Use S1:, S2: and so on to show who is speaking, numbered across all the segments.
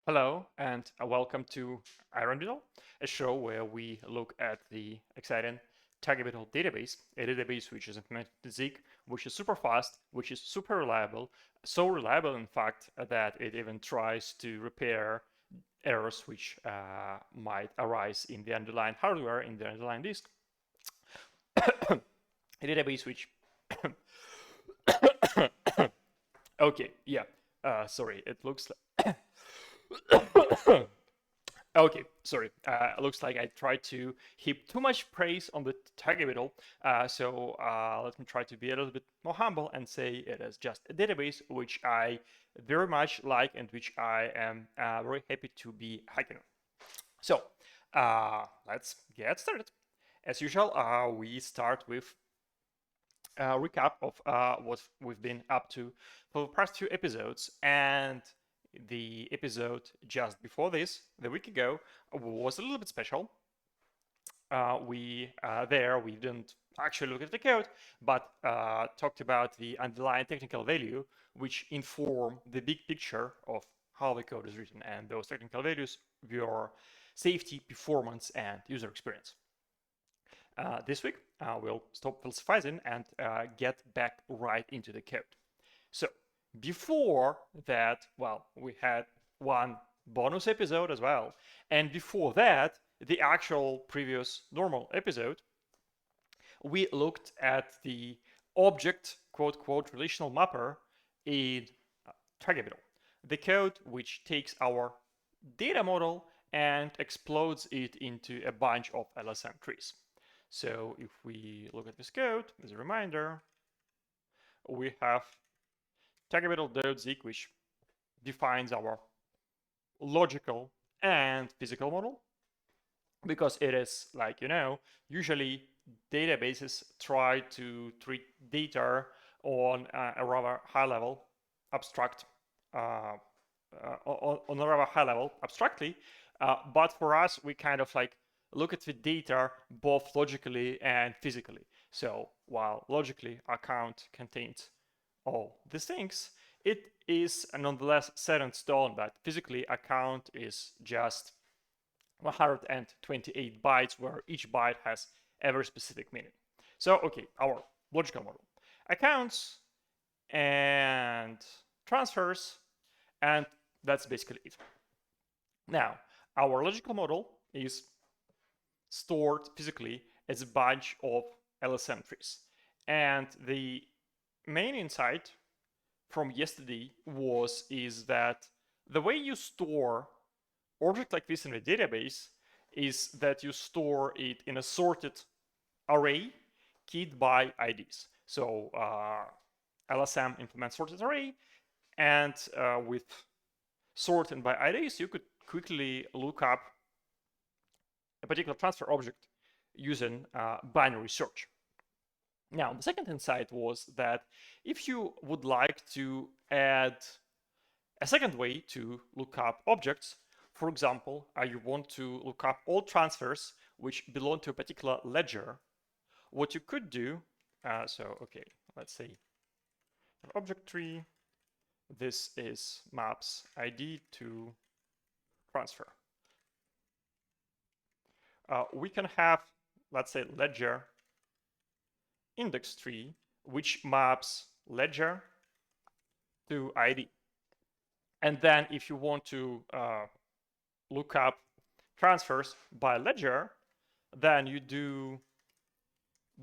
S1: Hello, and welcome to Iron Beetle, a show where we look at the exciting Taggable database, a database which is implemented in Zeek, which is super fast, which is super reliable, so reliable, in fact, that it even tries to repair errors which might arise in the underlying hardware, in the underlying disk. A database which... Okay, yeah, sorry, it looks like... Okay, sorry. Looks like I tried to heap too much praise on the Taggable, so let me try to be a little bit more humble and say it is just a database which I very much like and which I am very happy to be hacking on. So let's get started. As usual, we start with a recap of what we've been up to for the past few episodes, and the episode just before this, the week ago, was a little bit special. We didn't actually look at the code, but talked about the underlying technical value, which inform the big picture of how the code is written. And those technical values were safety, performance, and user experience. This week, we'll stop philosophizing and get back right into the code. So before that, well, we had one bonus episode as well. And before that, the actual previous normal episode, we looked at the object, quote, quote, relational mapper in Taggable, the code which takes our data model and explodes it into a bunch of LSM trees. So if we look at this code, as a reminder, we have Taggable.Zeek, which defines our logical and physical model, because it is like, usually databases try to treat data on a rather high level abstractly, but for us, we kind of like look at the data both logically and physically. So while logically our count contains all these things, it is nonetheless set in stone, but physically a count is just 128 bytes, where each byte has a very specific meaning. So, okay, our logical model. Accounts and transfers, and that's basically it. Now, our logical model is stored physically as a bunch of LSM trees. And the main insight from yesterday is that the way you store object like this in a database is that you store it in a sorted array keyed by IDs. So LSM implements sorted array, and with sorted by IDs, you could quickly look up a particular transfer object using binary search. Now, the second insight was that if you would like to add a second way to look up objects, for example, you want to look up all transfers which belong to a particular ledger, what you could do, okay, let's say an object tree, this is maps ID to transfer. We can have, let's say, ledger index tree, which maps ledger to ID. And then if you want to look up transfers by ledger, then you do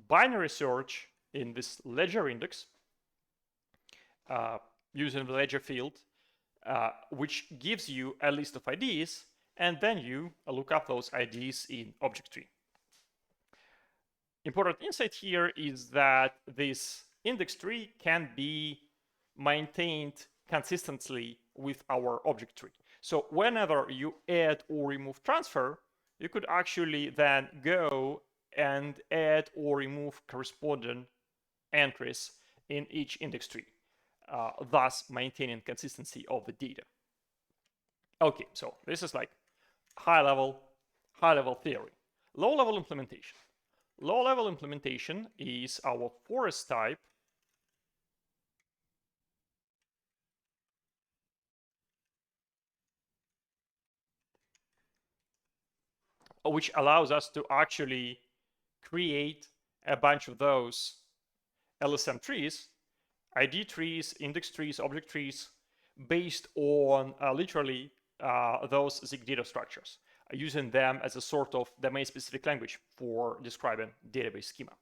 S1: binary search in this ledger index using the ledger field, which gives you a list of IDs, and then you look up those IDs in object tree. Important insight here is that this index tree can be maintained consistently with our object tree. So whenever you add or remove transfer, you could actually then go and add or remove corresponding entries in each index tree, thus maintaining consistency of the data. Okay, so this is like high-level theory. Low-level implementation. Low-level implementation is our forest type which allows us to actually create a bunch of those LSM trees, ID trees, index trees, object trees, based on literally those Zig data structures, using them as a sort of domain-specific language for describing database schema.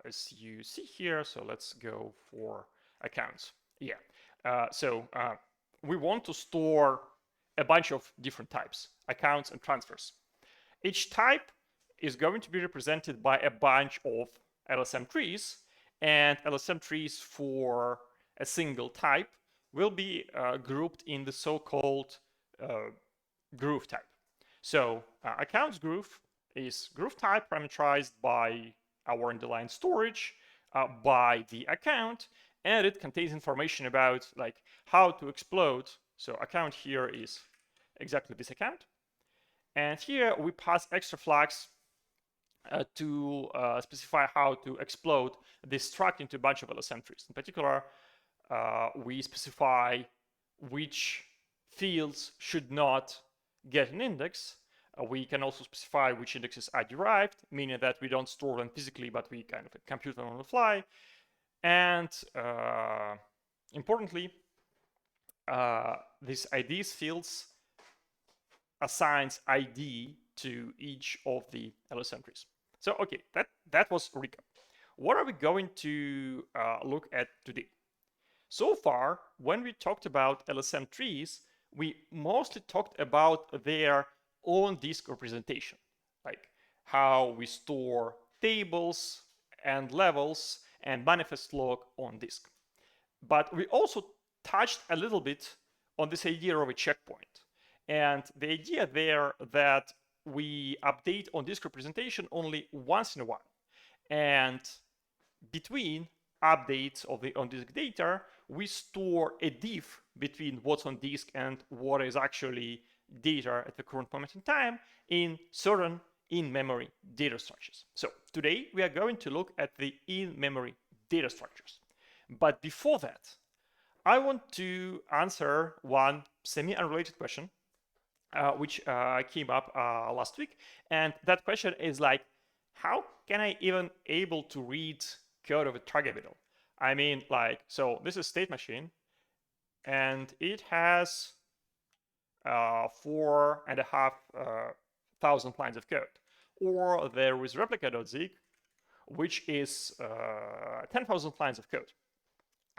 S1: As you see here, so let's go for accounts. Yeah, we want to store a bunch of different types, accounts and transfers. Each type is going to be represented by a bunch of LSM trees, and LSM trees for a single type will be grouped in the so-called groove type. So accounts groove is groove type parameterized by our underlying storage, by the account, and it contains information about like how to explode. So account here is exactly this account. And here we pass extra flags to specify how to explode this struct into a bunch of LSM trees. In particular, we specify which fields should not get an index. We can also specify which indexes are derived, meaning that we don't store them physically, but we kind of compute them on the fly. And importantly, these IDs fields assigns ID to each of the LSM trees. So, okay, that was recap. What are we going to look at today? So far, when we talked about LSM trees, we mostly talked about their own disk representation, like how we store tables and levels and manifest log on disk. But we also touched a little bit on this idea of a checkpoint. And the idea there that we update on disk representation only once in a while. And between updates of the on disk data, we store a diff between what's on disk and what is actually data at the current moment in time in certain in-memory data structures. So today we are going to look at the in-memory data structures. But before that, I want to answer one semi-unrelated question which came up last week. And that question is like, how can I even able to read code of a target? I mean, like, so this is state machine, and it has 4,500 lines of code. Or there is replica.zig, which is 10,000 lines of code.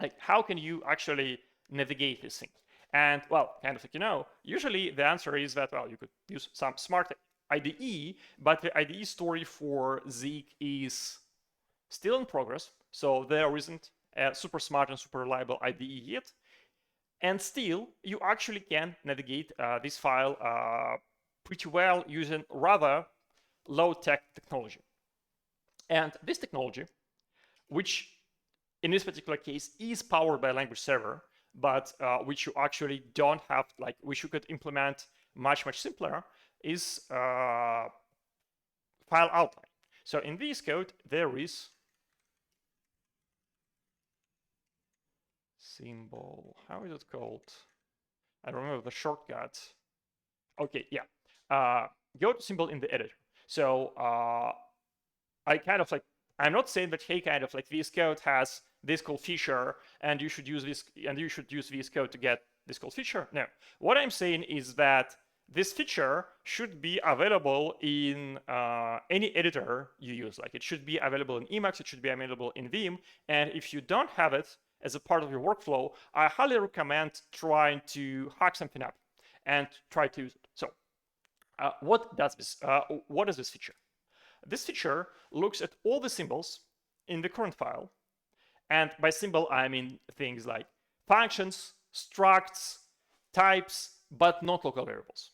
S1: Like, how can you actually navigate these things? And well, kind of like, usually the answer is that, well, you could use some smart IDE, but the IDE story for Zeek is still in progress, so there isn't a super smart and super reliable IDE yet. And still, you actually can navigate this file pretty well using rather low-tech technology. And this technology, which in this particular case is powered by a language server, but which you actually don't have, like, which you could implement much simpler, is file outline. So in VS Code, there is symbol. How is it called? I don't remember the shortcut. Okay, yeah. Go to symbol in the editor. So I kind of like, I'm not saying that, hey, kind of like VS Code has this cool feature and you should use this and you should use VS Code to get this cool feature. No, what I'm saying is that this feature should be available in any editor you use. Like, it should be available in Emacs, it should be available in Vim, and if you don't have it as a part of your workflow, I highly recommend trying to hack something up and try to use it. So what does this? What is this feature? This feature looks at all the symbols in the current file. And by symbol, I mean things like functions, structs, types, but not local variables.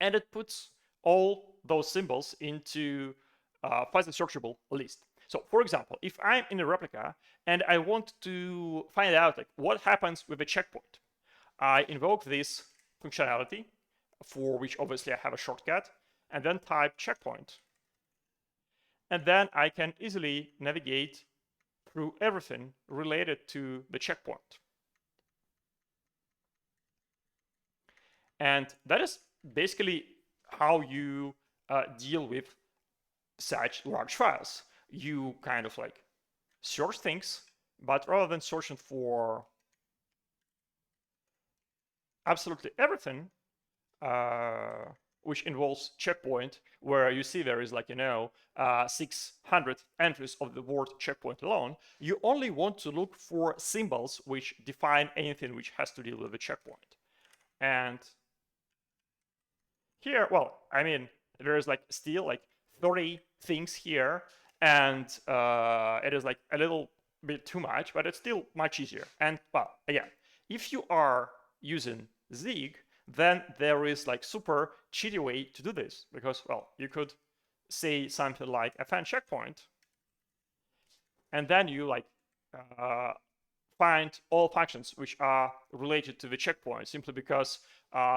S1: And it puts all those symbols into a fuzzy searchable list. So for example, if I'm in a replica and I want to find out like what happens with a checkpoint, I invoke this functionality, for which obviously I have a shortcut, and then type checkpoint. And then I can easily navigate through everything related to the checkpoint. And that is basically how you deal with such large files. You kind of like search things, but rather than searching for absolutely everything, which involves checkpoint, where you see there is like, 600 entries of the word checkpoint alone, you only want to look for symbols which define anything which has to deal with the checkpoint. And here, well, I mean, there is like still like 30 things here, and it is like a little bit too much, but it's still much easier. And well, again, if you are using Zeek, then there is like super cheaty way to do this, because, well, you could say something like append checkpoint, and then you like find all functions which are related to the checkpoint, simply because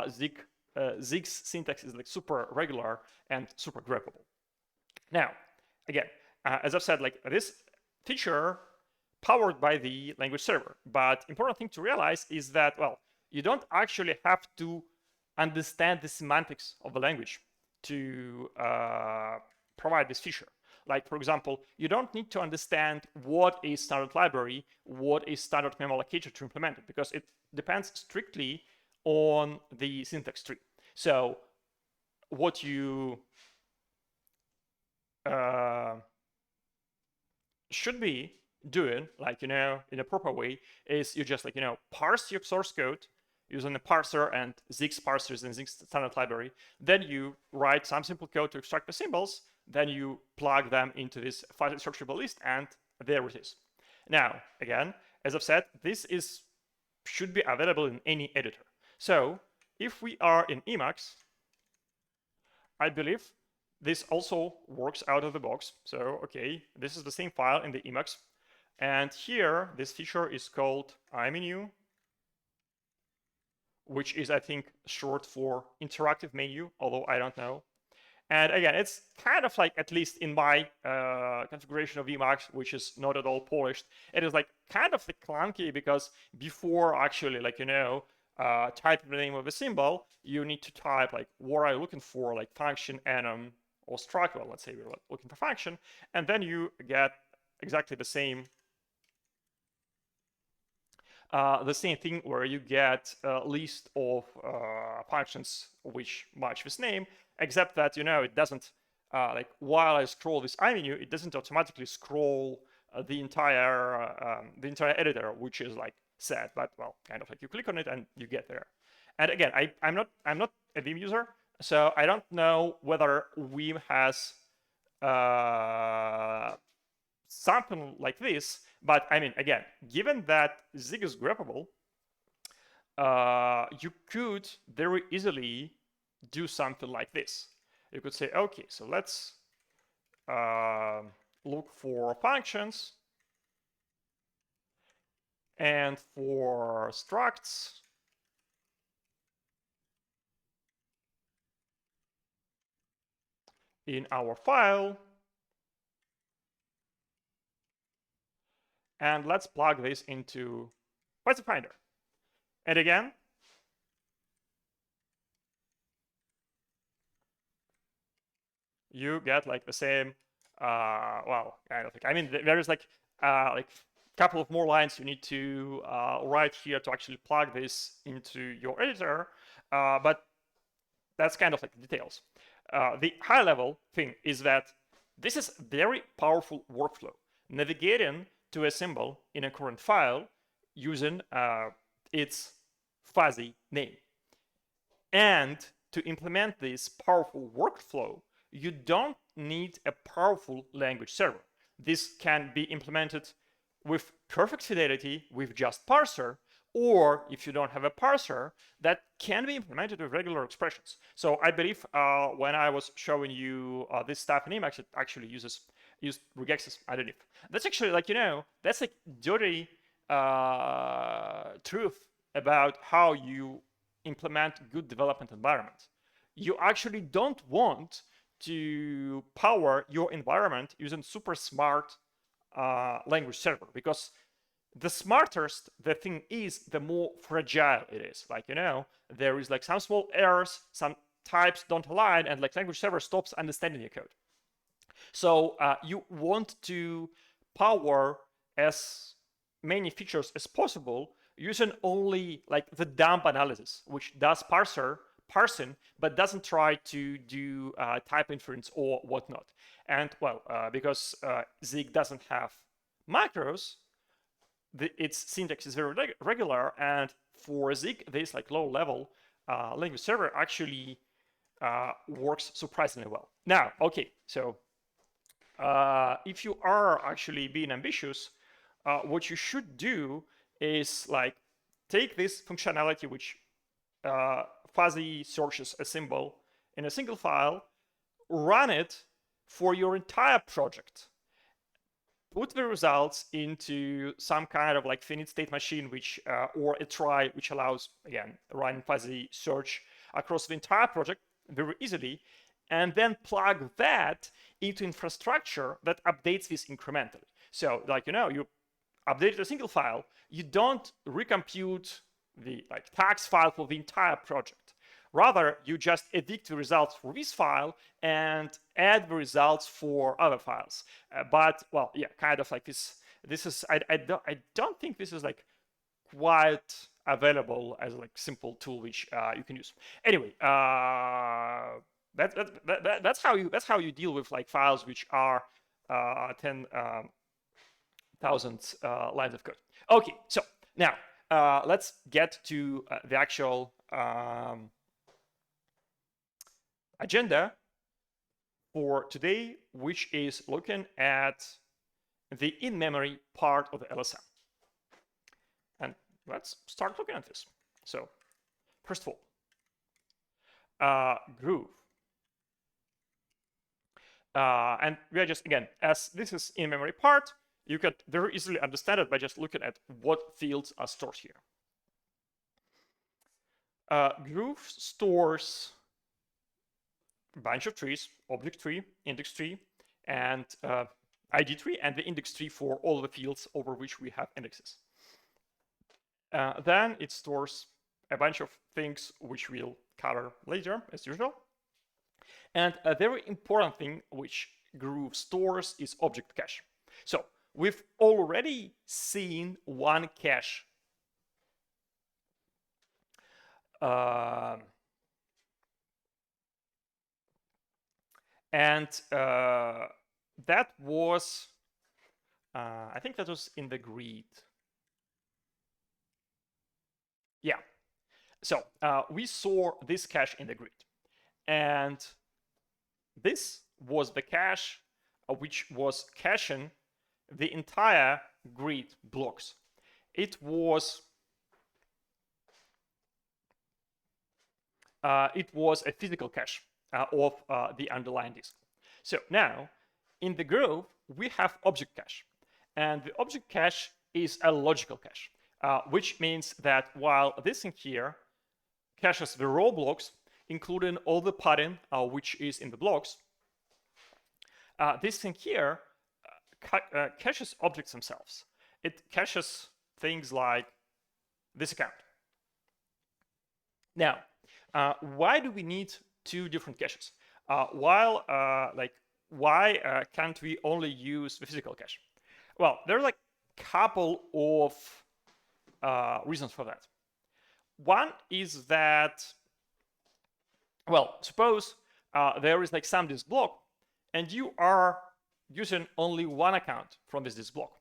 S1: Zeek's syntax is like super regular and super grabbable. Now, again, as I've said, like this feature powered by the language server, but important thing to realize is that, well, you don't actually have to understand the semantics of the language to provide this feature. Like, for example, you don't need to understand what is standard library, what is standard mem allocator to implement it, because it depends strictly on the syntax tree. So what you should be doing, like, in a proper way, is you just like, parse your source code using a parser and Zeek's parsers and Zeek's standard library. Then you write some simple code to extract the symbols. Then you plug them into this fuzzy searchable list, and there it is. Now, again, as I've said, this should be available in any editor. So if we are in Emacs, I believe this also works out of the box. So, okay, this is the same file in the Emacs. And here, this feature is called imenu, which is, I think, short for interactive menu, although I don't know. And again, it's kind of like, at least in my configuration of Emacs, which is not at all polished, it is like kind of clunky, because before actually, like, typing the name of a symbol, you need to type like, what are you looking for, like function, enum, or struct. Well, let's say we're looking for function, and then you get exactly the same thing, where you get a list of functions which match this name, except that, it doesn't, like, while I scroll this imenu, it doesn't automatically scroll the entire editor, which is like set, but, well, kind of like you click on it and you get there. And again, I'm not a Vim user, So I don't know whether Weave has something like this, but I mean, again, given that Zig is greppable, you could very easily do something like this. You could say, okay, so let's look for functions and for structs. In our file, and let's plug this into Finder. And again, you get like the same, well, kind of like, I mean, there is like a couple of more lines you need to write here to actually plug this into your editor, but that's kind of like details. The high level thing is that this is very powerful workflow. Navigating to a symbol in a current file using its fuzzy name. And to implement this powerful workflow, you don't need a powerful language server. This can be implemented with perfect fidelity with just parser, or if you don't have a parser, that can be implemented with regular expressions. So I believe when I was showing you this stuff in Emacs, it actually used regexes underneath. That's actually like, that's like dirty truth about how you implement good development environment. You actually don't want to power your environment using super smart language server, because the smarter the thing is, the more fragile it is. Like, there is like some small errors, some types don't align, and like language server stops understanding your code. So you want to power as many features as possible using only like the dump analysis, which does parsing, but doesn't try to do type inference or whatnot. And well, because Zig doesn't have macros, its syntax is very regular, and for Zig, this like low-level language server actually works surprisingly well. Now, okay, so if you are actually being ambitious, what you should do is like take this functionality, which fuzzy searches a symbol in a single file, run it for your entire project, put the results into some kind of like finite state machine, which or a try, which allows, again, run fuzzy search across the entire project very easily, and then plug that into infrastructure that updates this incrementally. So like, you update a single file, you don't recompute the like tags file for the entire project. Rather, you just edit the results for this file and add the results for other files. But well, yeah, kind of like this. This is I don't think this is like quite available as like simple tool which you can use. Anyway, that's how you deal with like files which are 10,000 lines of code. Okay, so now let's get to the actual agenda for today, which is looking at the in-memory part of the LSM. And let's start looking at this. So first of all, Groove. And we are just, again, as this is in-memory part, you could very easily understand it by just looking at what fields are stored here. Groove stores a bunch of trees: object tree, index tree, and ID tree, and the index tree for all the fields over which we have indexes. Then it stores a bunch of things which we'll cover later, as usual. And a very important thing which Groove stores is object cache. So we've already seen one cache. And that was, I think that was in the grid. Yeah. So we saw this cache in the grid. And this was the cache which was caching the entire grid blocks. It was a physical cache of the underlying disk. So now, in the Grove, we have object cache. And the object cache is a logical cache, which means that while this thing here caches the raw blocks, including all the padding which is in the blocks, this thing here caches objects themselves. It caches things like this account. Now, why do we need two different caches? Why can't we only use the physical cache? Well, there are like a couple of reasons for that. One is that, well, suppose there is like some disk block and you are using only one account from this disk block,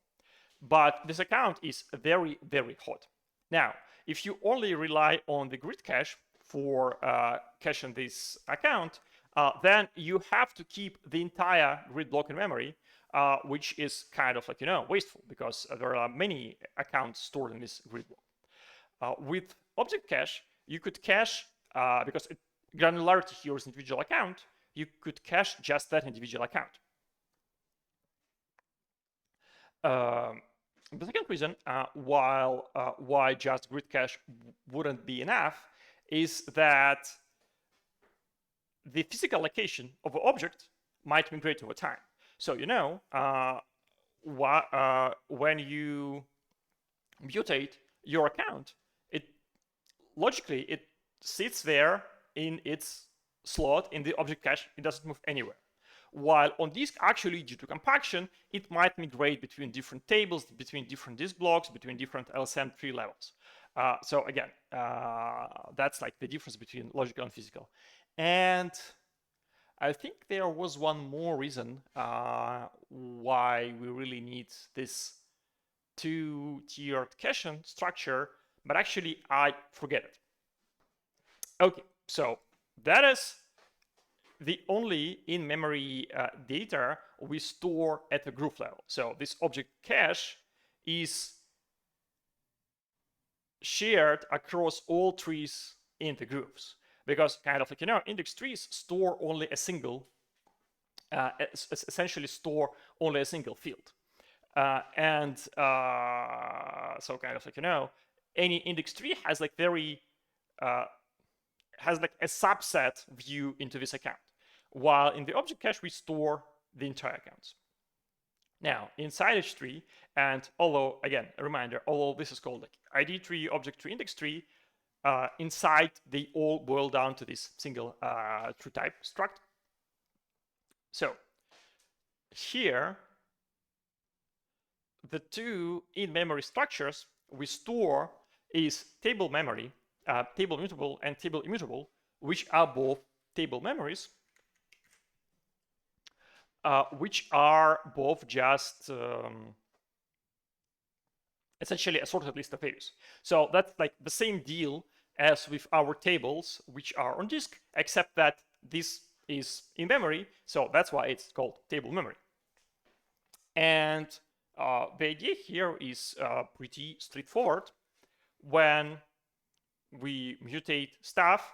S1: but this account is very, very hot. Now, if you only rely on the grid cache for caching this account, then you have to keep the entire grid block in memory, which is kind of like, wasteful because there are many accounts stored in this grid block. With object cache, you could cache, because granularity here is individual account, you could cache just that individual account. The second reason why just grid cache wouldn't be enough is that the physical location of an object might migrate over time. So when you mutate your account, logically it sits there in its slot in the object cache. It doesn't move anywhere. While on disk, actually, due to compaction, it might migrate between different tables, between different disk blocks, between different LSM tree levels. So again, that's like the difference between logical and physical. And I think there was one more reason why we really need this two-tiered caching structure, but actually I forget it. Okay, so that is the only in-memory data we store at the groove level. So this object cache is shared across all trees in the grooves, because kind of like, index trees store only a single, essentially store only a single field. So kind of like, any index tree has like has like a subset view into this account, while in the object cache we store the entire accounts. Now, inside each tree, and although, again, a reminder, although this is called like ID tree, object tree, index tree, inside they all boil down to this single tree type struct. So here, the two in-memory structures we store is table memory, table mutable and table immutable, which are both table memories, which are both just essentially a sorted list of values. So that's like the same deal as with our tables, which are on disk, except that this is in memory, so that's why it's called table memory. And the idea here is pretty straightforward. When we mutate stuff,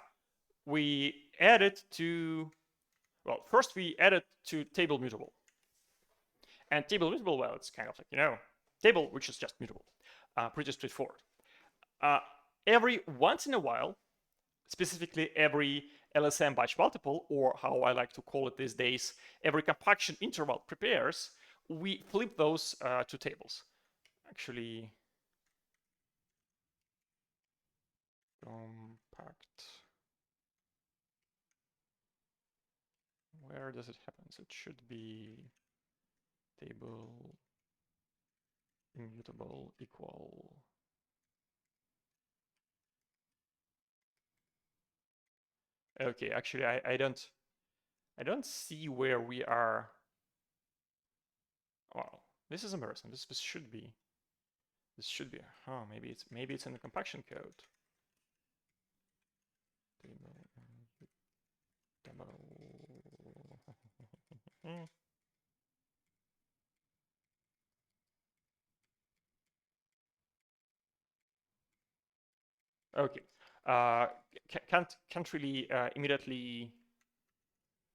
S1: we add it to, well, first we add it to table mutable. And table mutable, well, it's kind of like, table which is just mutable. Pretty straightforward. Every once in a while, specifically every LSM batch multiple, or how I like to call it these days, every compaction interval prepares, we flip those to tables. Actually, compact. Where does it happen? So it should be table immutable equal. Okay, actually, I don't see where we are. Well, this is embarrassing. This should be. Oh, maybe it's in the compaction code. Okay. Can't really immediately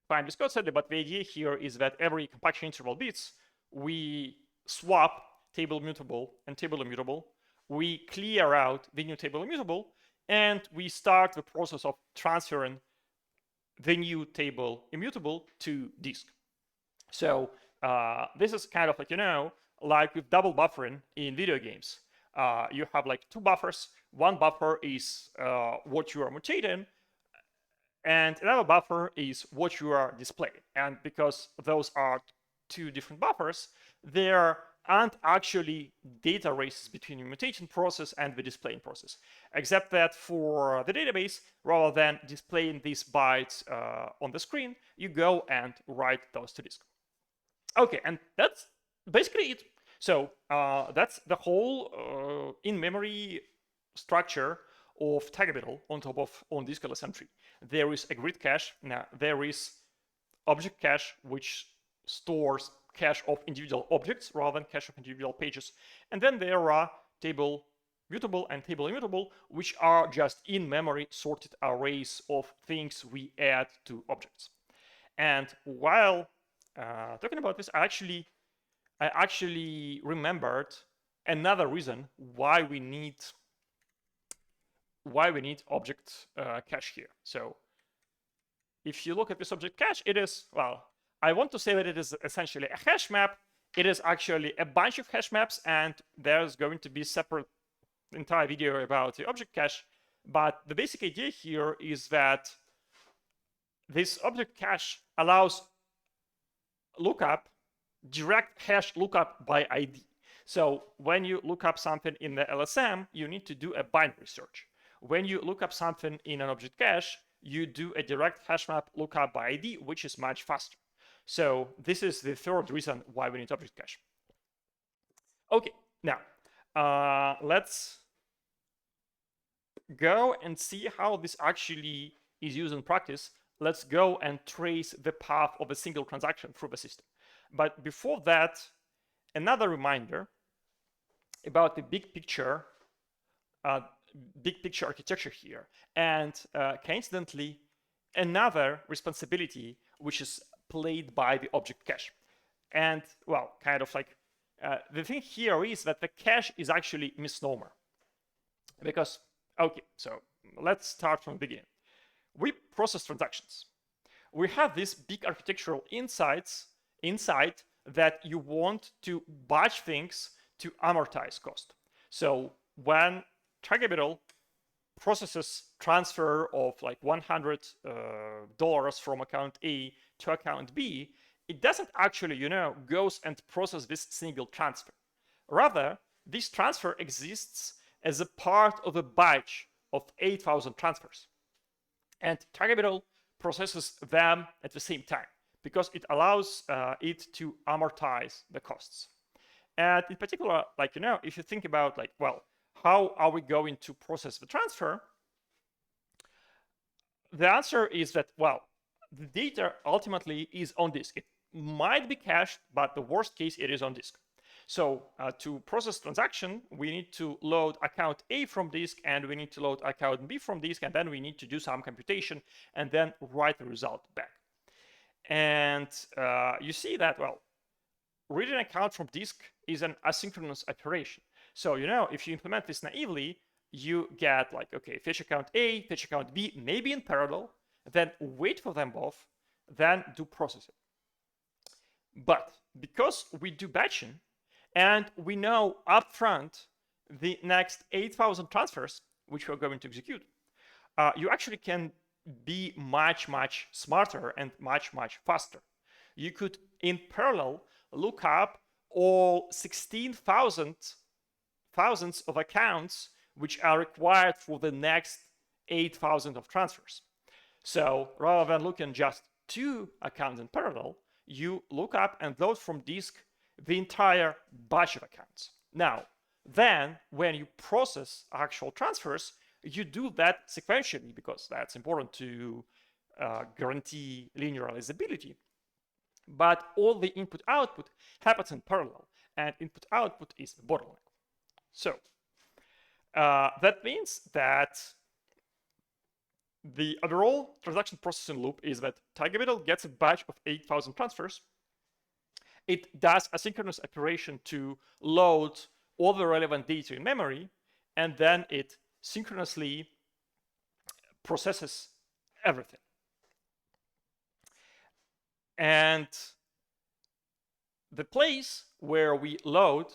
S1: find this code sadly, but the idea here is that every compaction interval bits, we swap table mutable and table immutable. We clear out the new table immutable, and we start the process of transferring the new table immutable to disk. So this is kind of like, like with double buffering in video games. You have like two buffers. One buffer is what you are mutating, and another buffer is what you are displaying. And because those are two different buffers, there aren't actually data races between the mutation process and the displaying process, except that for the database, rather than displaying these bytes on the screen, you go and write those to disk. Okay, and that's basically it. So that's the whole in-memory structure of Tagabitl on top of on-disk LSM tree. There is a grid cache. Now there is object cache, which stores cache of individual objects rather than cache of individual pages. And then there are table mutable and table immutable, which are just in-memory sorted arrays of things we add to objects. And while talking about this, I actually remembered another reason why we need object cache here. So if you look at this object cache, it is, well, I want to say that it is essentially a hash map. It is actually a bunch of hash maps, and there's going to be a separate entire video about the object cache. But the basic idea here is that this object cache allows lookup, direct hash lookup by ID. So when you look up something in the LSM, you need to do a binary search. When you look up something in an object cache, you do a direct hash map lookup by ID, which is much faster. So this is the third reason why we need object cache. Okay, now let's go and see how this actually is used in practice. Let's go and trace the path of a single transaction through the system. But before that, another reminder about the big picture architecture here, and coincidentally, another responsibility which is played by the object cache. And well, kind of like the thing here is that the cache is actually misnomer, because okay, so let's start from the beginning. We process transactions. We have these big architectural insight that you want to batch things to amortize cost. So when Tagabitl processes transfer of like $100 from account A to account B, it doesn't actually, goes and process this single transfer. Rather, this transfer exists as a part of a batch of 8,000 transfers. And Tagabitl processes them at the same time because it allows it to amortize the costs. And in particular, like, if you think about like, well, how are we going to process the transfer? The answer is that, well, the data ultimately is on disk. It might be cached, but the worst case, it is on disk. So to process transaction, we need to load account A from disk, and we need to load account B from disk, and then we need to do some computation and then write the result back. And you see that, well, reading account from disk is an asynchronous operation. So, if you implement this naively, you get like, okay, fetch account A, fetch account B, maybe in parallel, then wait for them both, then do processing. But because we do batching, and we know upfront the next 8,000 transfers, which we're going to execute, you actually can be much, much smarter and much, much faster. You could, in parallel, look up all 16,000 thousands of accounts which are required for the next 8,000 of transfers. So rather than looking just 2 accounts in parallel, you look up and load from disk the entire batch of accounts. Now, then when you process actual transfers, you do that sequentially because that's important to guarantee linearizability. but all the input-output happens in parallel, and input-output is the bottleneck. So that means that the overall transaction processing loop is that Tiger gets a batch of 8,000 transfers. It does a synchronous operation to load all the relevant data in memory, and then it synchronously processes everything. And the place where we load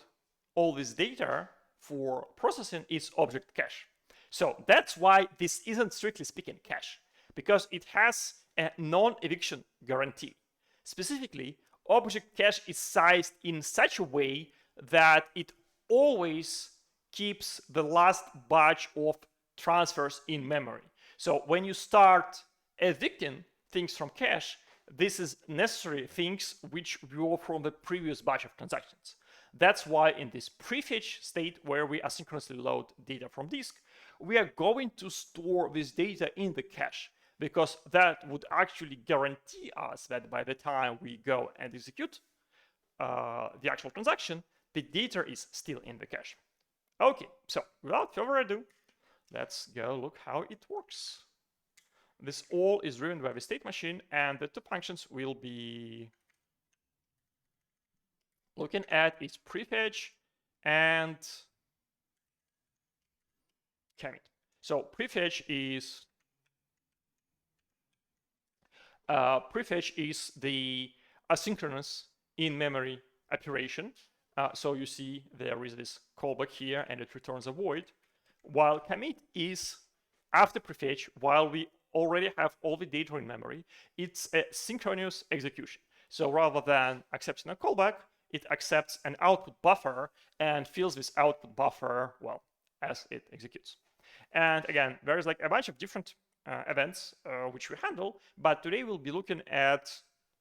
S1: all this data for processing is object cache. So that's why this isn't strictly speaking cache, because it has a non-eviction guarantee. Specifically, object cache is sized in such a way that it always keeps the last batch of transfers in memory. So when you start evicting things from cache, this is necessary things which were from the previous batch of transactions. That's why in this prefetch state where we asynchronously load data from disk, we are going to store this data in the cache, because that would actually guarantee us that by the time we go and execute the actual transaction, the data is still in the cache. Okay, so without further ado, let's go look how it works. This all is driven by the state machine, and the two functions we'll be looking at is prefetch and commit. So prefetch is the asynchronous in-memory operation. So you see there is this callback here, and it returns a void, while commit is after prefetch, while we already have all the data in memory. It's a synchronous execution. So rather than accepting a callback, it accepts an output buffer and fills this output buffer, well, as it executes. And again, there's like a bunch of different events which we handle, but today we'll be looking at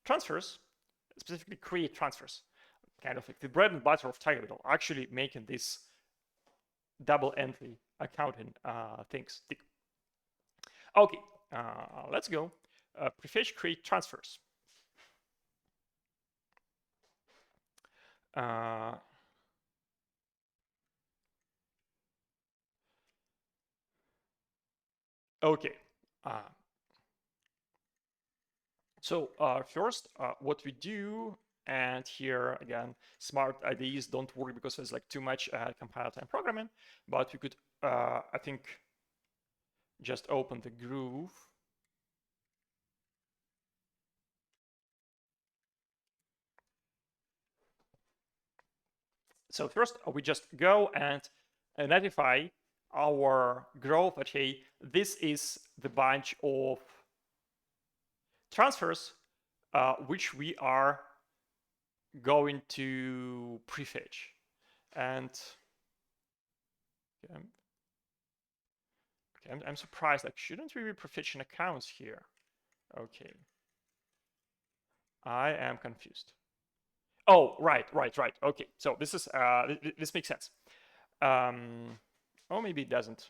S1: transfers, specifically create transfers, kind of like the bread and butter of Tiger, actually making this double entry accounting things tick. Okay, let's go. Prefetch create transfers. Okay. So first, what we do, and here again, smart IDEs don't work because there's like too much compile time programming, but we could, I think, just open the groove. So first, we just go and notify our grove that, hey, this is the bunch of transfers which we are going to prefetch. And okay, I'm surprised. Like, shouldn't we be prefetching accounts here? Okay. I am confused. Oh, right. Okay, so this is this makes sense. Oh, maybe it doesn't.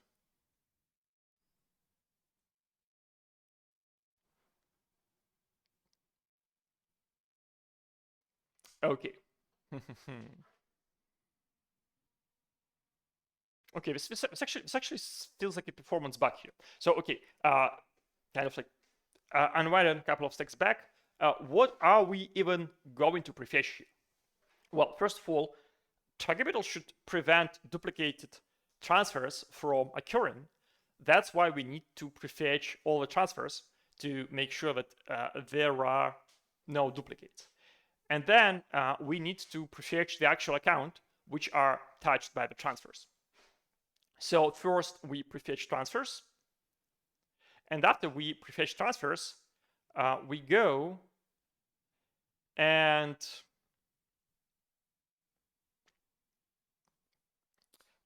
S1: Okay. Okay, this actually feels like a performance bug here. So okay, kind of like unwind a couple of steps back. What are we even going to prefetch here? Well, first of all, Target should prevent duplicated transfers from occurring. That's why we need to prefetch all the transfers to make sure that there are no duplicates. And then we need to prefetch the actual account which are touched by the transfers. So first we prefetch transfers, and after we prefetch transfers, we go and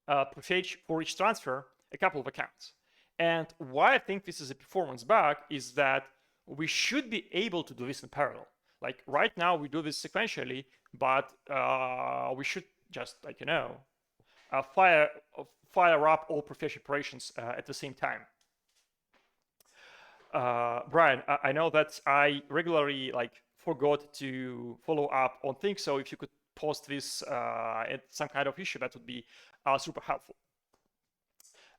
S1: prefetch for each transfer a couple of accounts. And why I think this is a performance bug is that we should be able to do this in parallel. Like right now we do this sequentially, but we should just, like, you know, fire up all prefetch operations at the same time. Brian, I know that I regularly like forgot to follow up on things. So if you could post this at some kind of issue, that would be super helpful.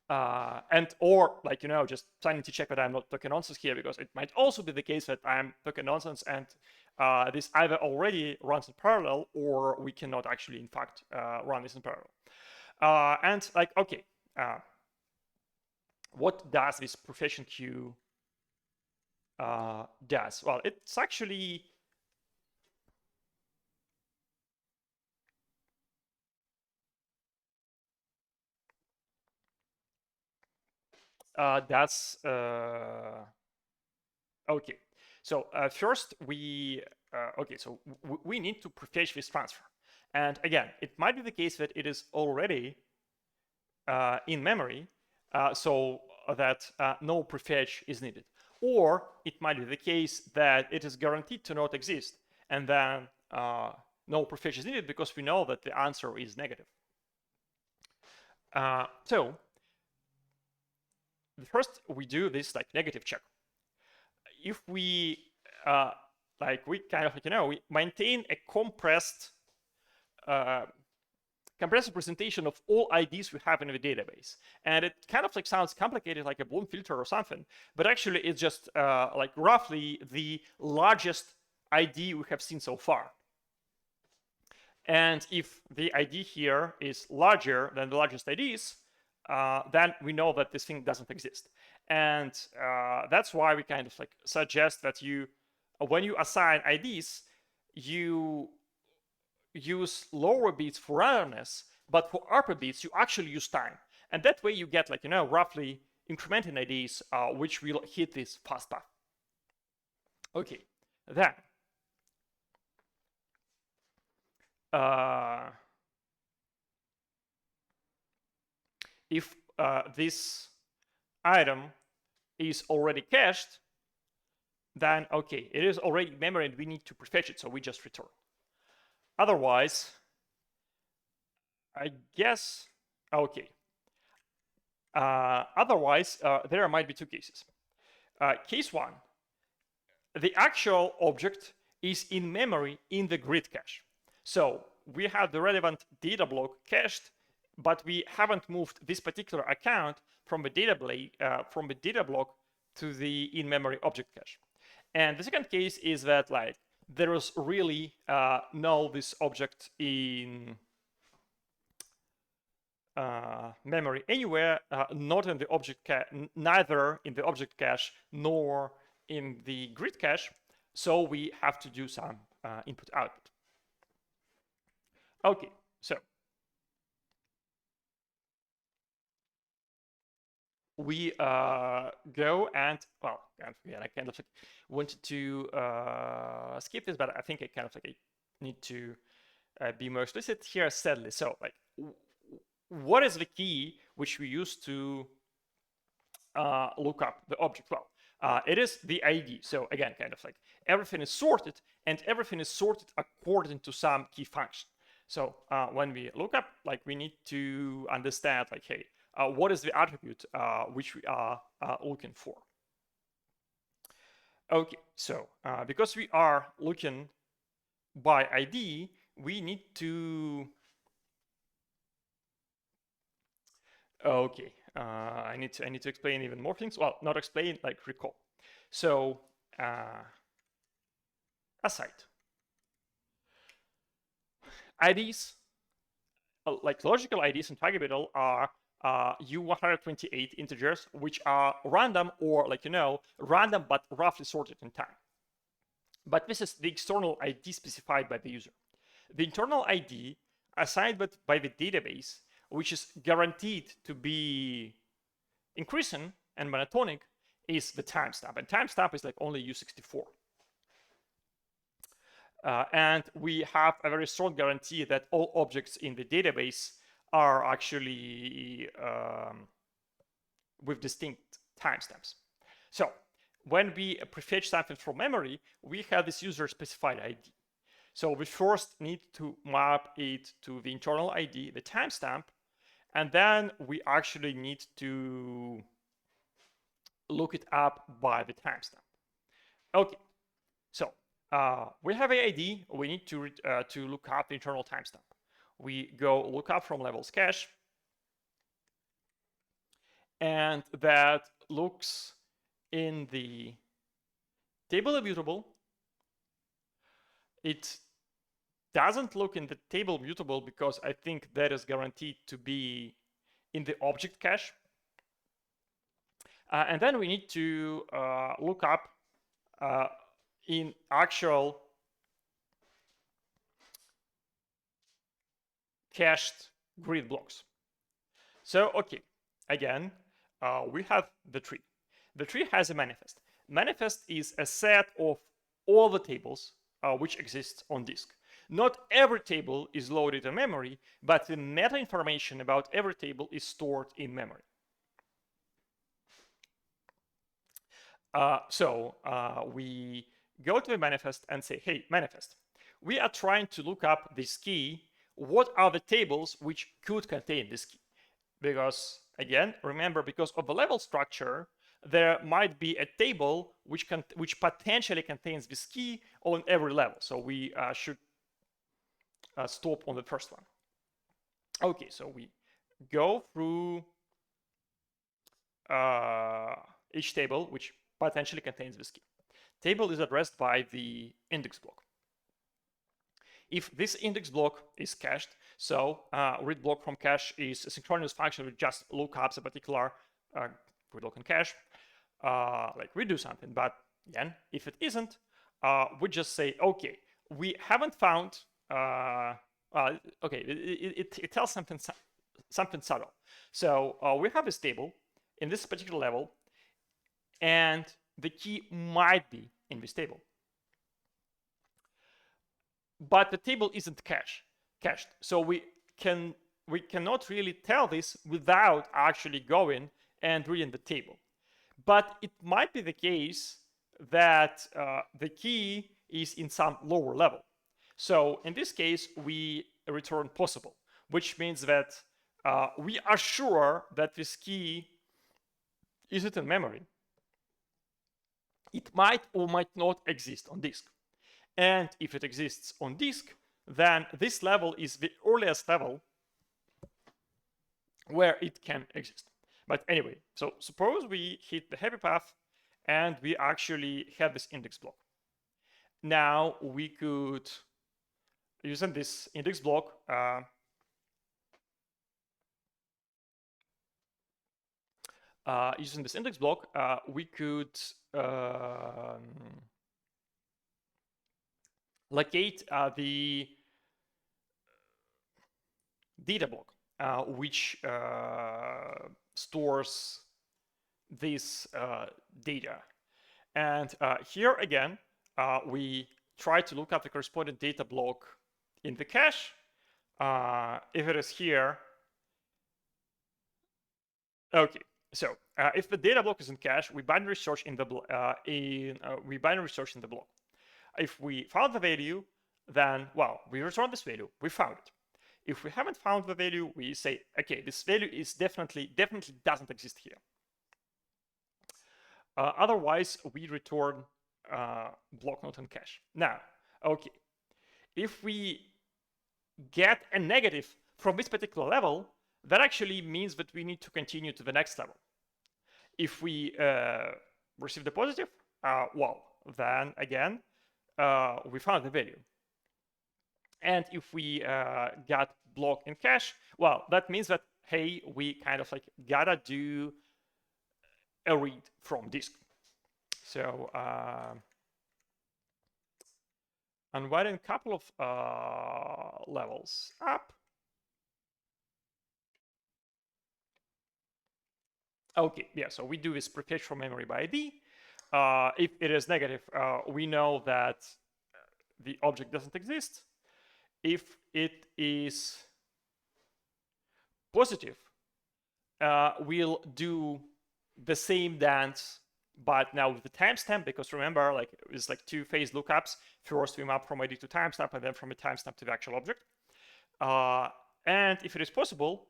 S1: And or like, just planning to check that I'm not talking nonsense here, because it might also be the case that I'm talking nonsense and this either already runs in parallel, or we cannot actually, in fact, run this in parallel. And like, okay, what does this prefetching queue does? Well, it's actually that's okay. So first we okay, so we need to prefetch this transfer, and again, it might be the case that it is already in memory, so that no prefetch is needed, or it might be the case that it is guaranteed to not exist, and then no prefetch is needed because we know that the answer is negative. So first we do this like negative check. If we like we kind of we maintain a compressed representation of all IDs we have in the database, and it kind of like sounds complicated, like a Bloom filter or something, but actually it's just like roughly the largest ID we have seen so far. And if the ID here is larger than the largest IDs, then we know that this thing doesn't exist. And that's why we kind of like suggest that you, when you assign IDs, you use lower bits for randomness, but for upper bits, you actually use time. And that way you get like, roughly incrementing IDs, which will hit this fast path. Okay, then if this item is already cached, then okay, it is already in memory and we need to prefetch it, so we just return. Otherwise, I guess, okay. Otherwise, there might be two cases. Case one, the actual object is in memory in the grid cache. So we have the relevant data block cached, but we haven't moved this particular account from the data block to the in-memory object cache. And the second case is that like there is really no this object in memory anywhere, not in the object cache, neither in the object cache nor in the grid cache. So we have to do some input output. Okay, so we go and, well, again, I kind of like wanted to skip this, but I think I kind of like I need to be more explicit here, sadly. So like, what is the key which we use to look up the object? Well, it is the ID. So again, kind of like everything is sorted, and everything is sorted according to some key function. So when we look up, like we need to understand like, hey, what is the attribute which we are looking for? Okay, so because we are looking by ID, we need to, okay, I need to explain even more things. Well, not explain, like recall. So aside, IDs, like logical IDs in Target are U128 integers, which are random or like, random but roughly sorted in time. But this is the external ID specified by the user. The internal ID assigned by the database, which is guaranteed to be increasing and monotonic, is the timestamp. And timestamp is like only U64. And we have a very strong guarantee that all objects in the database are actually with distinct timestamps. So when we prefetch something from memory, we have this user specified ID. So we first need to map it to the internal ID, the timestamp, and then we actually need to look it up by the timestamp. Okay, so we have a ID. We need to look up the internal timestamp. We go look up from levels cache, and that looks in the table immutable. It doesn't look in the table mutable because I think that is guaranteed to be in the object cache. And then we need to look up in actual cached grid blocks. So, okay, again, we have the tree. The tree has a manifest. Manifest is a set of all the tables which exist on disk. Not every table is loaded in memory, but the meta information about every table is stored in memory. So we go to the manifest and say, hey, manifest, we are trying to look up this key. What are the tables which could contain this key? Because, again, remember, because of the level structure, there might be a table which potentially contains this key on every level. So we should stop on the first one. Okay, so we go through each table which potentially contains this key. Table is addressed by the index block. If this index block is cached, so read block from cache is a synchronous function which just look up a particular read block in cache, like redo something. But again, if it isn't, we just say, okay, we haven't found. Okay, it tells something subtle. So we have this table in this particular level, and the key might be in this table. But the table isn't cached. So we cannot really tell this without actually going and reading the table. But it might be the case that the key is in some lower level. So in this case, we return possible, which means that we are sure that this key isn't in memory. It might or might not exist on disk. And if it exists on disk, then this level is the earliest level where it can exist. But anyway, so suppose we hit the happy path and we actually have this index block. Now we could, using this index block, we could locate the data block, which stores this data. And here again, we try to look up the corresponding data block in the cache. If it is here, okay. So if the data block is in cache, we binary search in the block. If we found the value, then well, we return this value. We found it. If we haven't found the value, we say, okay, this value is definitely doesn't exist here. Otherwise, we return block not in cache. Now, okay, if we get a negative from this particular level, that actually means that we need to continue to the next level. If we receive the positive, well, then again, we found the value. And if we got block in cache, well, that means that, hey, we kind of like gotta do a read from disk. So unwinding a couple of levels up. Okay, yeah, so we do this prefetch from memory by ID. If it is negative, we know that the object doesn't exist. If it is positive, we'll do the same dance, but now with the timestamp, because remember, like it's like two-phase lookups. First, we map from ID to timestamp, and then from a timestamp to the actual object. And if it is possible,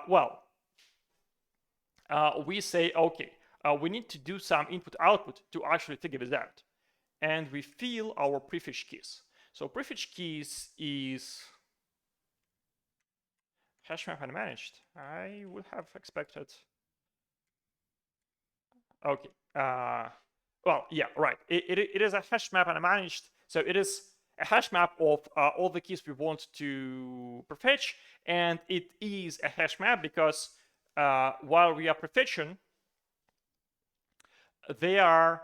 S1: well, we say, okay, we need to do some input-output to actually figure this out. and we fill our prefetch keys. So prefetch keys is hash map unmanaged. I would have expected. Okay. Well, yeah, right. It is a hash map unmanaged. So it is a hash map of all the keys we want to prefetch, and it is a hash map because while we are prefetching, there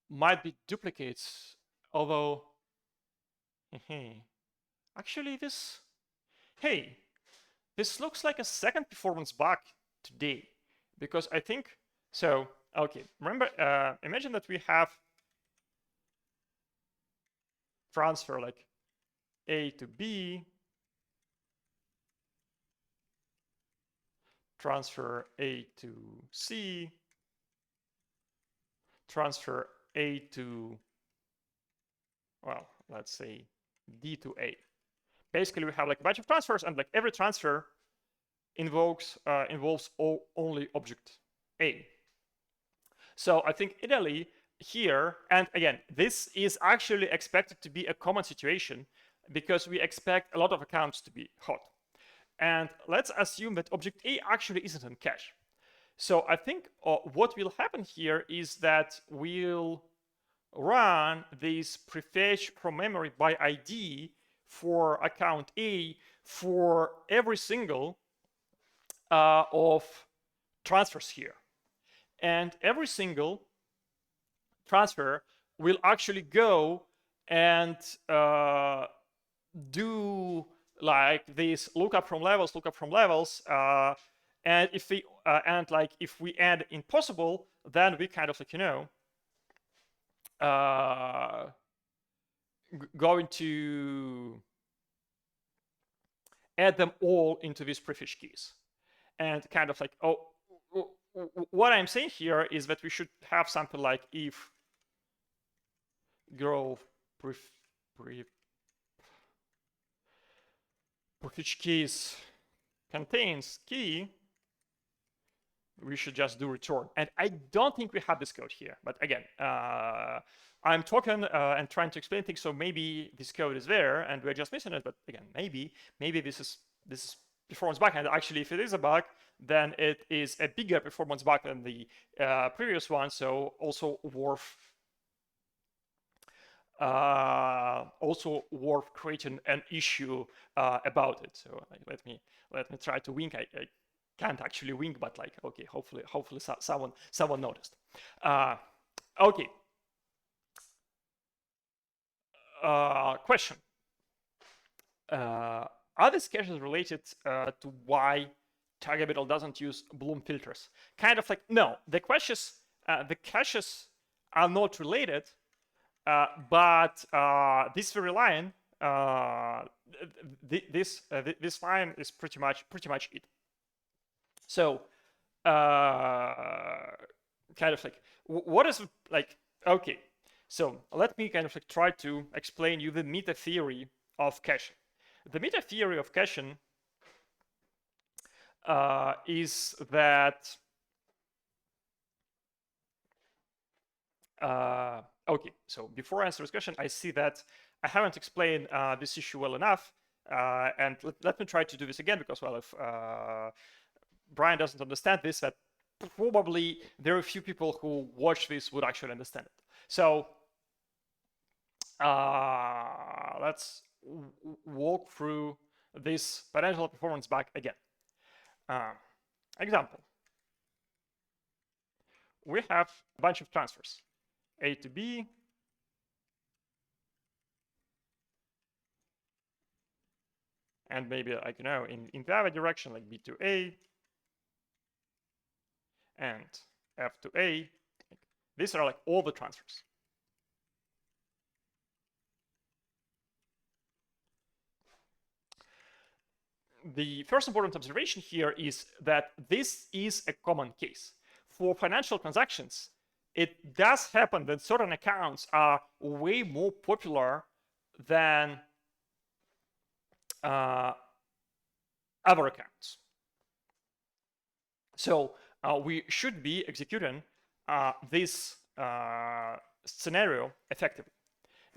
S1: might be duplicates, although actually this looks like a second performance bug today, because I think so. Okay, remember, imagine that we have transfer like A to B, transfer A to C, transfer A to, well, let's say D to A. Basically, we have like a bunch of transfers, and like every transfer involves only object A. So I think ideally here, and again, this is actually expected to be a common situation because we expect a lot of accounts to be hot. And let's assume that object A actually isn't in cache. So I think what will happen here is that we'll run this prefetch from memory by ID for account A for every single of transfers here. And every single transfer will actually go and do like this lookup from levels, and if we if we add impossible, then we kind of like going to add them all into these prefetch keys, and kind of like what I'm saying here is that we should have something like if grow prefetch keys contains key, we should just do return. And I don't think we have this code here, but again, I'm talking and trying to explain things, so maybe this code is there and we're just missing it. But again, maybe this is performance bug, and actually, if it is a bug, then it is a bigger performance bug than the previous one. So also worth creating an issue about it. So let me try to wink. I can't actually wink, but like, okay, hopefully someone noticed. Okay. Question. Are these caches related to why Target doesn't use Bloom filters? Kind of like, no, the caches are not related, but this very line, this line is pretty much it. So kind of like, what is like, okay, so let me kind of like try to explain you the meta theory of caching. The meta theory of caching is that okay, so before I answer this question, I see that I haven't explained this issue well enough, and let me try to do this again, because, well, if Brian doesn't understand this, that probably there are a few people who watch this would actually understand it. So let's walk through this potential performance bug again. Example. We have a bunch of transfers, A to B, and maybe, like, in the other direction, like B to A and F to A. These are like all the transfers. The first important observation here is that this is a common case. For financial transactions, it does happen that certain accounts are way more popular than other accounts. So we should be executing this scenario effectively.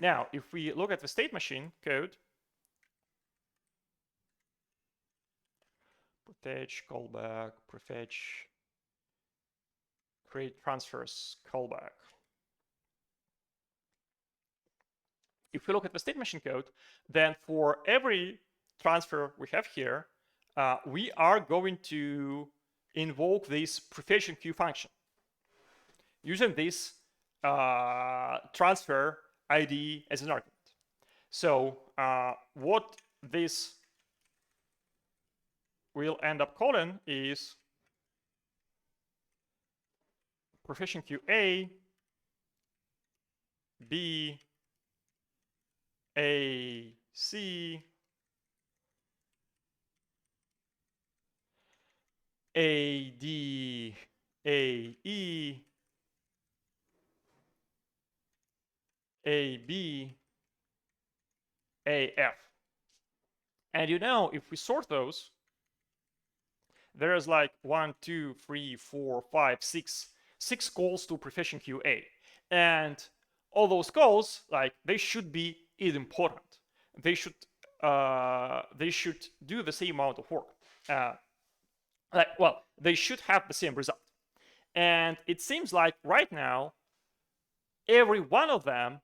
S1: Now, if we look at the state machine code, prefetch, callback, prefetch, create transfers, callback. If we look at the state machine code, then for every transfer we have here, we are going to invoke this prefetching queue function using this transfer ID as an argument. So what this will end up calling is prefetching queue A, B, A, C, A, D, A, E, A, B, A, F. And you know, if we sort those, there's like 1, 2, 3, 4, 5, 6 calls to prefetching queue A. And all those calls, like, they should be idempotent. They should do the same amount of work. Well, they should have the same result. And it seems like right now, every one of them,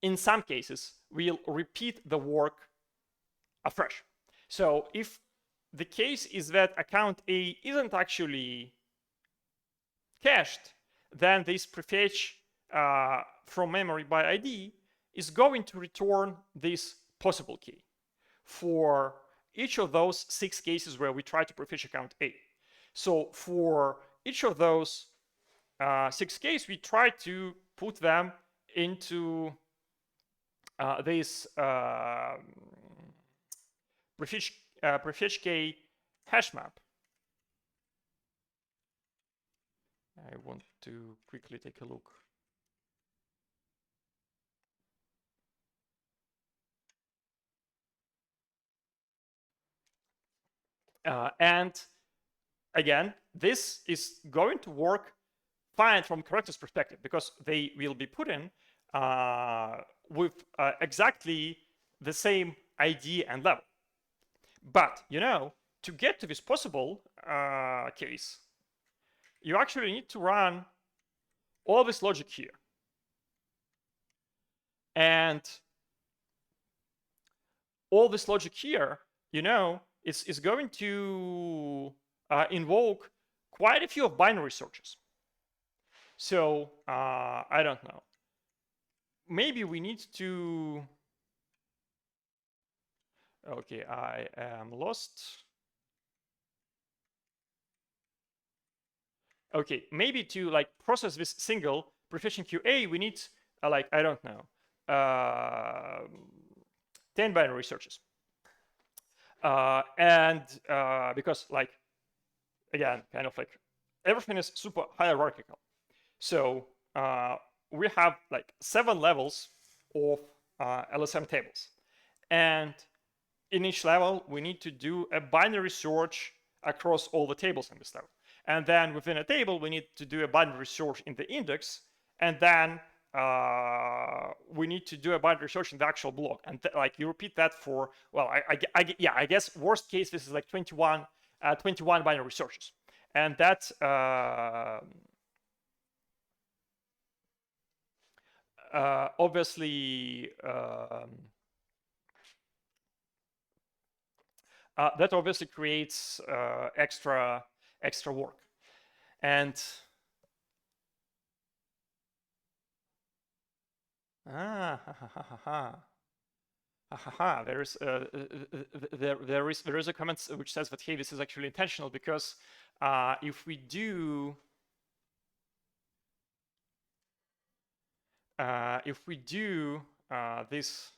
S1: in some cases, will repeat the work afresh. So if the case is that account A isn't actually cached, then this prefetch from memory by ID is going to return this possible key for each of those 6 cases where we try to prefetch account A. So for each of those 6 cases, we try to put them into this prefetch key hash map. I want to quickly take a look. And again, this is going to work fine from characters perspective because they will be put in with exactly the same ID and level. But, you know, to get to this possible case, you actually need to run all this logic here. And all this logic here, you know, is going to invoke quite a few of binary searches. So I don't know. Maybe we need to. Okay, I am lost. Okay, maybe to like process this single prefetching QA, we need like, I don't know, 10 binary searches. And because like, again, kind of like everything is super hierarchical. So we have like 7 levels of LSM tables. And in each level, we need to do a binary search across all the tables in this level. And then within a table, we need to do a binary search in the index. And then we need to do a binary search in the actual block. And like you repeat that for, well, I guess worst case, this is like 21 binary searches. And that obviously creates extra work. And there is a comment which says that, hey, this is actually intentional because if we do this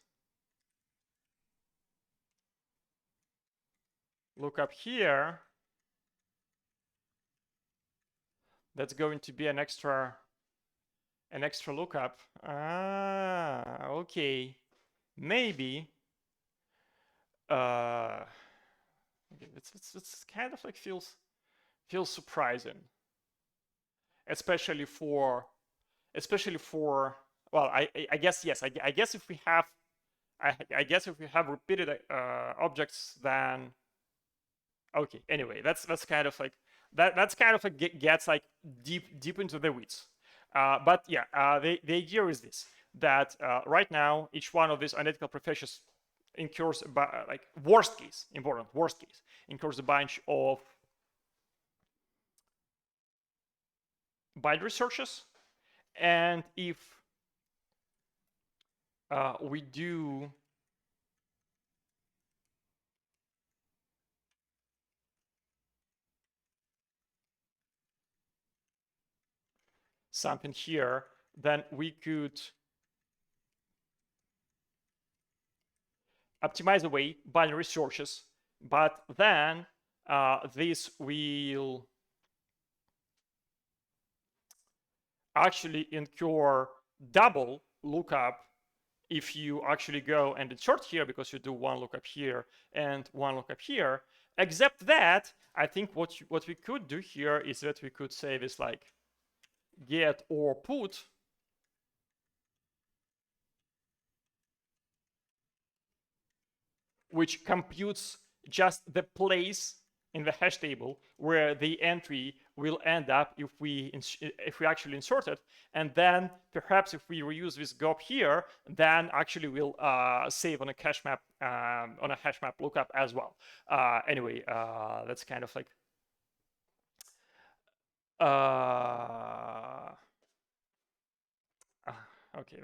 S1: lookup here, that's going to be an extra lookup. Okay, maybe. It's kind of like feels surprising, especially for especially for, well, I guess, yes, I guess if we have, I guess if we have repeated objects, then, okay, anyway, that's kind of like, that's kind of like gets like deep into the weeds. But yeah, the idea is this, that right now, each one of these unethical professions incurs, like worst case, incurs a bunch of binary searches. And if we do something here, then we could optimize away binary searches, but then this will actually incur double lookup if you actually go and insert here, because you do one lookup here and one lookup here. Except that, I think what we could do here is that we could say this like get or put which computes just the place in the hash table where the entry will end up if we actually insert it. And then perhaps if we reuse this gop here, then actually we'll save on a hash map lookup as well. Anyway, that's kind of like okay,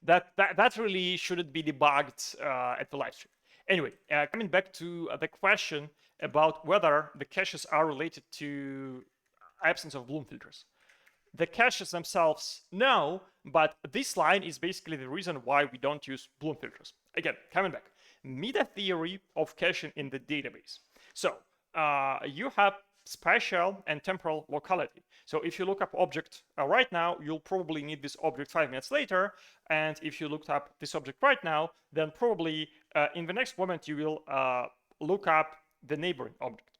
S1: that really shouldn't be debugged at the live stream. Anyway, coming back to the question about whether the caches are related to absence of Bloom filters. The caches themselves, no, but this line is basically the reason why we don't use Bloom filters. Again, coming back, meta theory of caching in the database. So you have spatial and temporal locality. So if you look up object right now, you'll probably need this object 5 minutes later. And if you looked up this object right now, then probably in the next moment you will look up the neighboring object.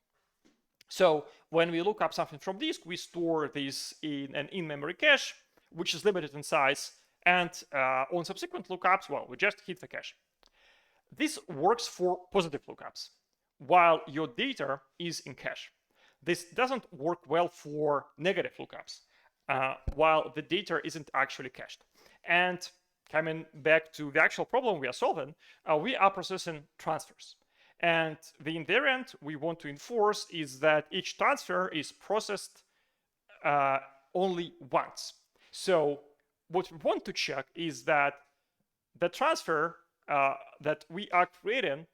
S1: So when we look up something from disk, we store this in an in-memory cache, which is limited in size. And on subsequent lookups, well, we just hit the cache. This works for positive lookups, while your data is in cache. This doesn't work well for negative lookups, while the data isn't actually cached. And coming back to the actual problem we are solving, we are processing transfers. And the invariant we want to enforce is that each transfer is processed only once. So what we want to check is that the transfer that we are creating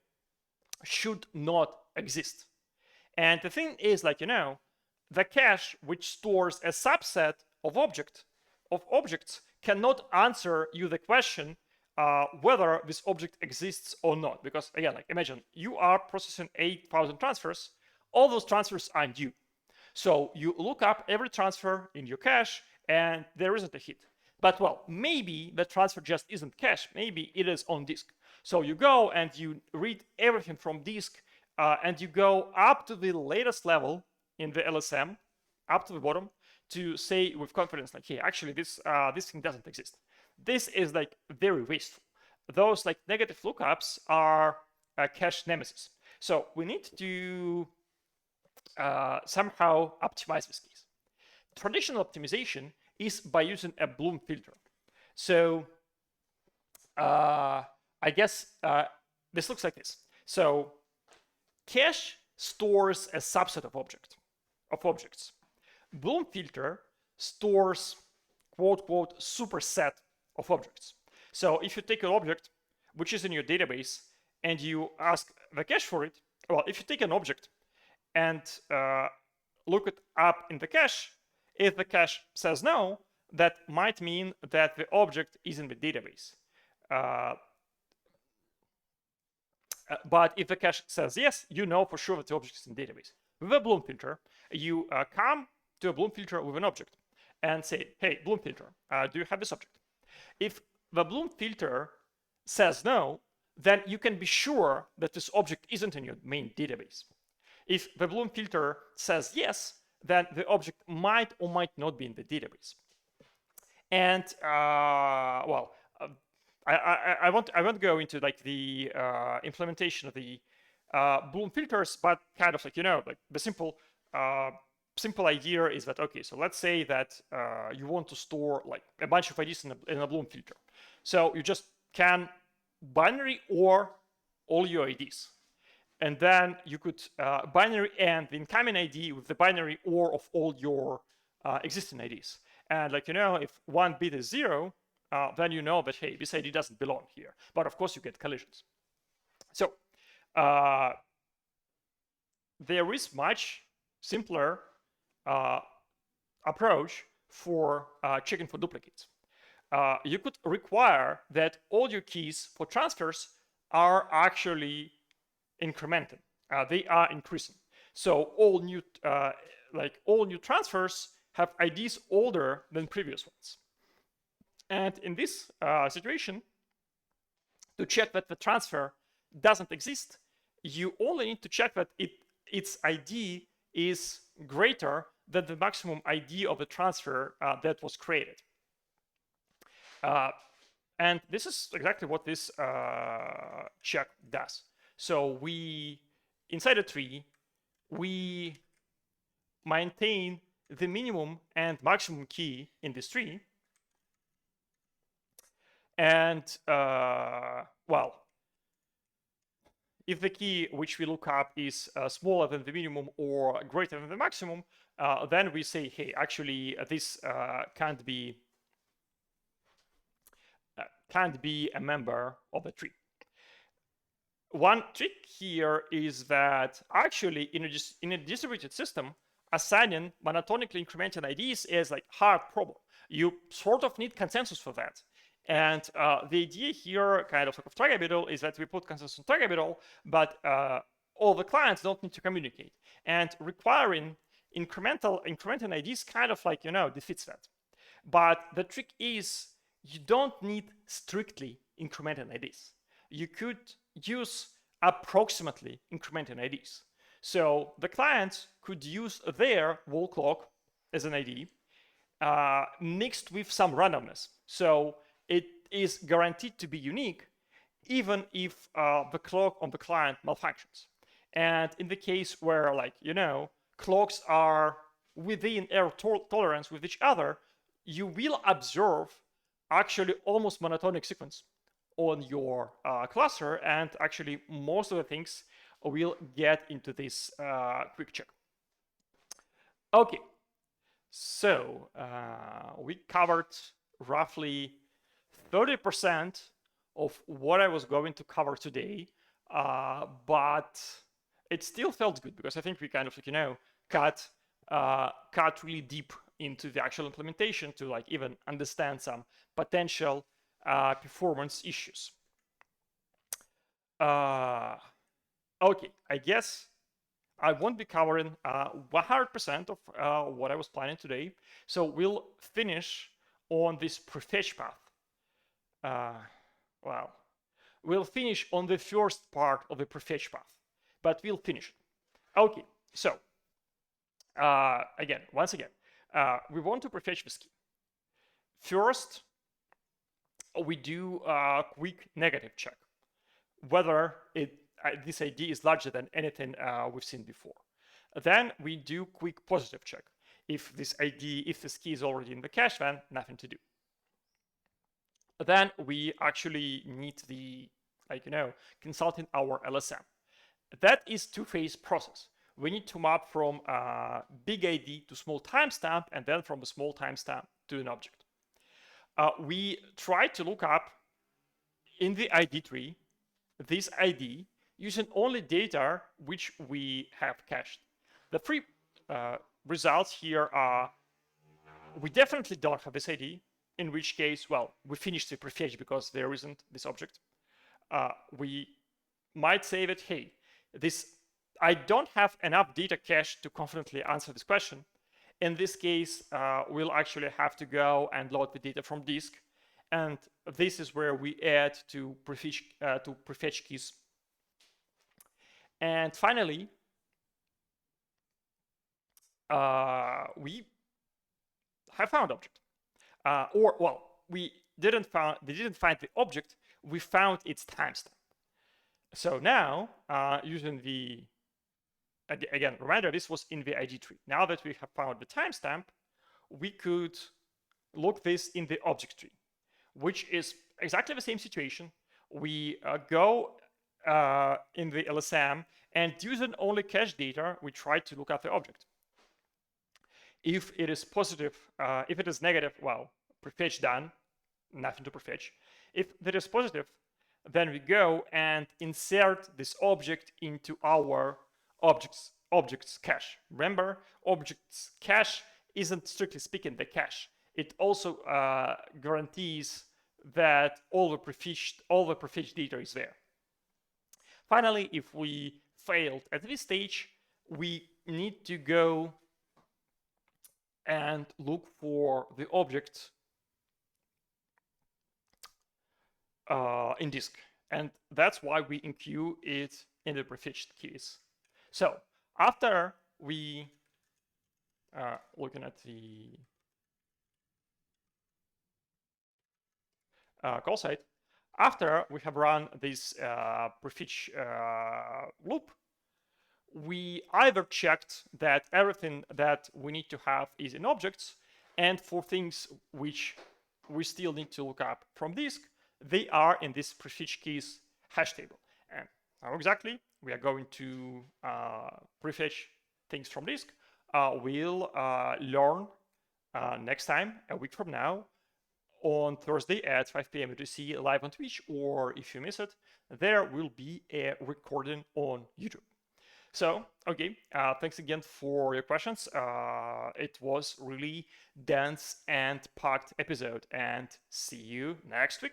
S1: should not exist. And the thing is, like, the cache which stores a subset of objects cannot answer you the question whether this object exists or not. Because again, like, imagine you are processing 8,000 transfers. All those transfers are new. So you look up every transfer in your cache and there isn't a hit. But well, maybe the transfer just isn't cached. Maybe it is on disk. So you go and you read everything from disk and you go up to the latest level in the LSM, up to the bottom, to say with confidence, like, hey, actually this thing doesn't exist. This is like very wasteful. Those like negative lookups are a cache nemesis. So we need to somehow optimize this case. Traditional optimization is by using a Bloom filter. So I guess this looks like this. So cache stores a subset of objects. Bloom filter stores quote unquote superset of objects. So if you take an object which is in your database and you ask the cache for it, well, if you take an object and look it up in the cache, if the cache says no, that might mean that the object is in the database. But if the cache says yes, you know for sure that the object is in the database. With a Bloom filter, you come to a Bloom filter with an object and say, hey, Bloom filter, do you have this object? If the Bloom filter says no, then you can be sure that this object isn't in your main database. If the Bloom filter says yes, then the object might or might not be in the database. And well, I won't go into like the implementation of the Bloom filters, but kind of like, like the simple idea is that, okay, so let's say that you want to store like a bunch of IDs in a Bloom filter. So you just can binary or all your IDs. And then you could binary and the incoming ID with the binary or of all your existing IDs. And like, if one bit is 0, then you know that, hey, this ID doesn't belong here. But of course, you get collisions. So there is much simpler approach for checking for duplicates. You could require that all your keys for transfers are actually incremented. They are increasing. So all new transfers have IDs older than previous ones. And in this situation, to check that the transfer doesn't exist, you only need to check that its ID is greater than the maximum ID of the transfer that was created. And this is exactly what this check does. So inside a tree, we maintain the minimum and maximum key in this tree. And well, if the key which we look up is smaller than the minimum or greater than the maximum, then we say, hey, actually, this can't be a member of the tree. One trick here is that actually in a distributed system, assigning monotonically incrementing IDs is like hard problem. You sort of need consensus for that. And the idea here, kind of Tragabitol, is that we put consensus on Tragabitol, but all the clients don't need to communicate. And requiring incremental IDs kind of like, defeats that. But the trick is you don't need strictly incremental IDs. You could use approximately incremental IDs. So the client could use their wall clock as an ID mixed with some randomness. So it is guaranteed to be unique even if the clock on the client malfunctions. And in the case where, like, clocks are within error tolerance with each other, you will observe actually almost monotonic sequence on your cluster, and actually most of the things will get into this quick check. Okay, so we covered roughly 30% of what I was going to cover today, but it still felt good because I think we kind of, cut really deep into the actual implementation to like even understand some potential performance issues. Okay, I guess I won't be covering 100% of what I was planning today. So we'll finish on this prefetch path. Well, we'll finish on the first part of the prefetch path, but we'll finish it. Okay, so once again, we want to prefetch this key. First, we do a quick negative check, whether this ID is larger than anything we've seen before. Then we do quick positive check. If this key is already in the cache, then nothing to do. Then we actually need consulting our LSM. That is two-phase process. We need to map from big ID to small timestamp, and then from a small timestamp to an object. We try to look up in the ID tree this ID using only data which we have cached. The three results here are: we definitely don't have this ID, in which case, well, we finished the prefetch because there isn't this object. We might say that, hey, I don't have enough data cache to confidently answer this question. In this case, we'll actually have to go and load the data from disk. And this is where we add to prefetch keys. And finally, we have found object. Or well, we didn't find the object. We found its timestamp. So now, using the again, reminder, this was in the ID tree. Now that we have found the timestamp, we could look this in the object tree, which is exactly the same situation. We go in the LSM, and using only cache data, we try to look at the object. If it is positive, if it is negative, well, prefetch done, nothing to prefetch. If it is positive, then we go and insert this object into our objects cache. Remember, objects cache isn't strictly speaking the cache. It also guarantees that all the prefetched data is there. Finally, if we failed at this stage, we need to go and look for the object in disk. And that's why we enqueue it in the prefetched keys. So after we looking at the call site, after we have run this prefetch loop, we either checked that everything that we need to have is in objects, and for things which we still need to look up from disk, they are in this prefetch keys hash table. And how exactly we are going to prefetch things from disk, we'll learn next time, a week from now, on Thursday at 5 p.m. UTC live on Twitch, or if you miss it, there will be a recording on YouTube. So, okay, thanks again for your questions. It was really dense and packed episode, and see you next week.